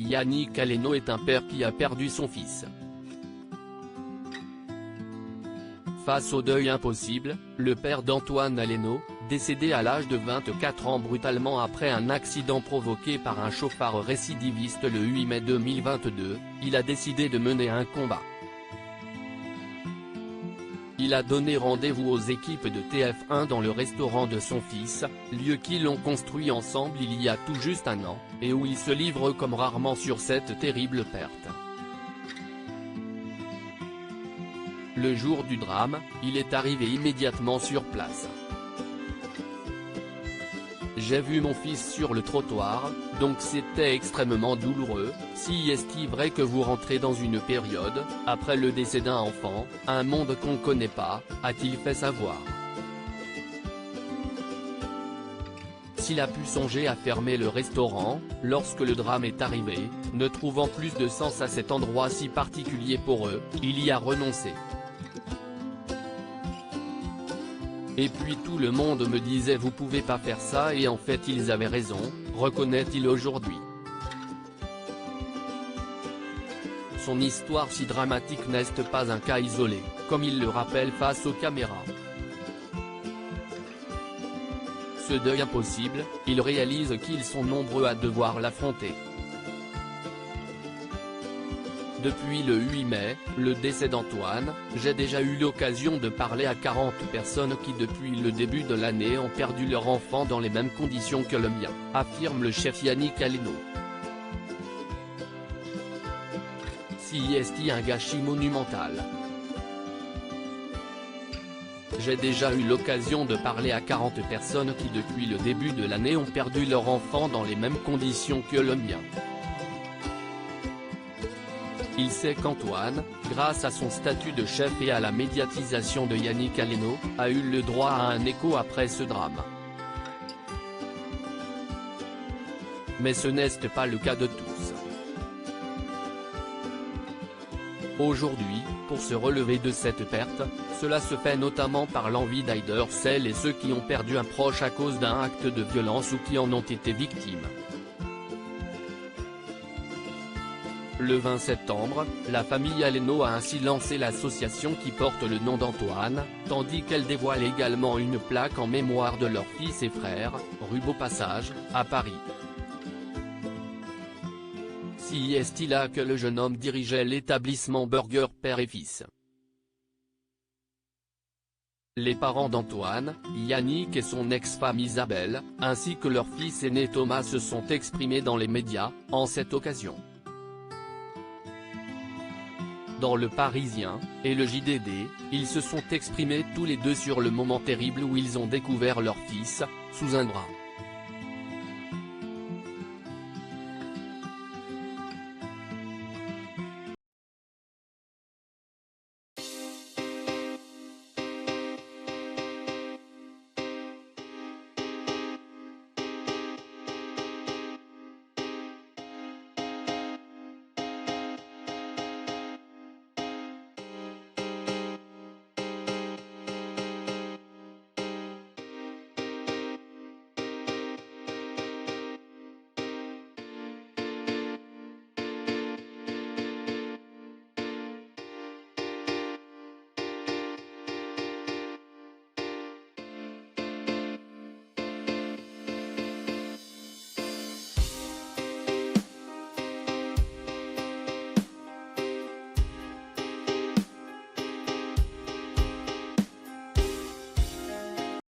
Yannick Aleno est un père qui a perdu son fils. Face au deuil impossible, le père d'Antoine Aleno, décédé à l'âge de 24 ans brutalement après un accident provoqué par un chauffard récidiviste le 8 mai 2022, il a décidé de mener un combat. Il a donné rendez-vous aux équipes de TF1 dans le restaurant de son fils, lieu qu'ils ont construit ensemble il y a tout juste un an, et où il se livre comme rarement sur cette terrible perte. Le jour du drame, il est arrivé immédiatement sur place. J'ai vu mon fils sur le trottoir, donc c'était extrêmement douloureux. Si est-il vrai que vous rentrez dans une période, après le décès d'un enfant, un monde qu'on ne connaît pas, a-t-il fait savoir. S'il a pu songer à fermer le restaurant, lorsque le drame est arrivé, ne trouvant plus de sens à cet endroit si particulier pour eux, il y a renoncé. Et puis tout le monde me disait vous pouvez pas faire ça et en fait ils avaient raison, reconnaît-il aujourd'hui. Son histoire si dramatique n'est pas un cas isolé, comme il le rappelle face aux caméras. Ce deuil impossible, il réalise qu'ils sont nombreux à devoir l'affronter. Depuis le 8 mai, le décès d'Antoine, j'ai déjà eu l'occasion de parler à 40 personnes qui depuis le début de l'année ont perdu leur enfant dans les mêmes conditions que le mien, affirme le chef Yannick Aleno. Si est-il un gâchis monumental. J'ai déjà eu l'occasion de parler à 40 personnes qui depuis le début de l'année ont perdu leur enfant dans les mêmes conditions que le mien. Il sait qu'Antoine, grâce à son statut de chef et à la médiatisation de Yannick Aleno, a eu le droit à un écho après ce drame. Mais ce n'est pas le cas de tous. Aujourd'hui, pour se relever de cette perte, cela se fait notamment par l'envie d'aider celles et ceux qui ont perdu un proche à cause d'un acte de violence ou qui en ont été victimes. Le 20 septembre, la famille Aleno a ainsi lancé l'association qui porte le nom d'Antoine, tandis qu'elle dévoile également une plaque en mémoire de leur fils et frère, rue Beaupassage, à Paris. Si est-il là que le jeune homme dirigeait l'établissement Burger Père et Fils. Les parents d'Antoine, Yannick et son ex-femme Isabelle, ainsi que leur fils aîné Thomas se sont exprimés dans les médias, en cette occasion. Dans Le Parisien, et le JDD, ils se sont exprimés tous les deux sur le moment terrible où ils ont découvert leur fils, sous un drap.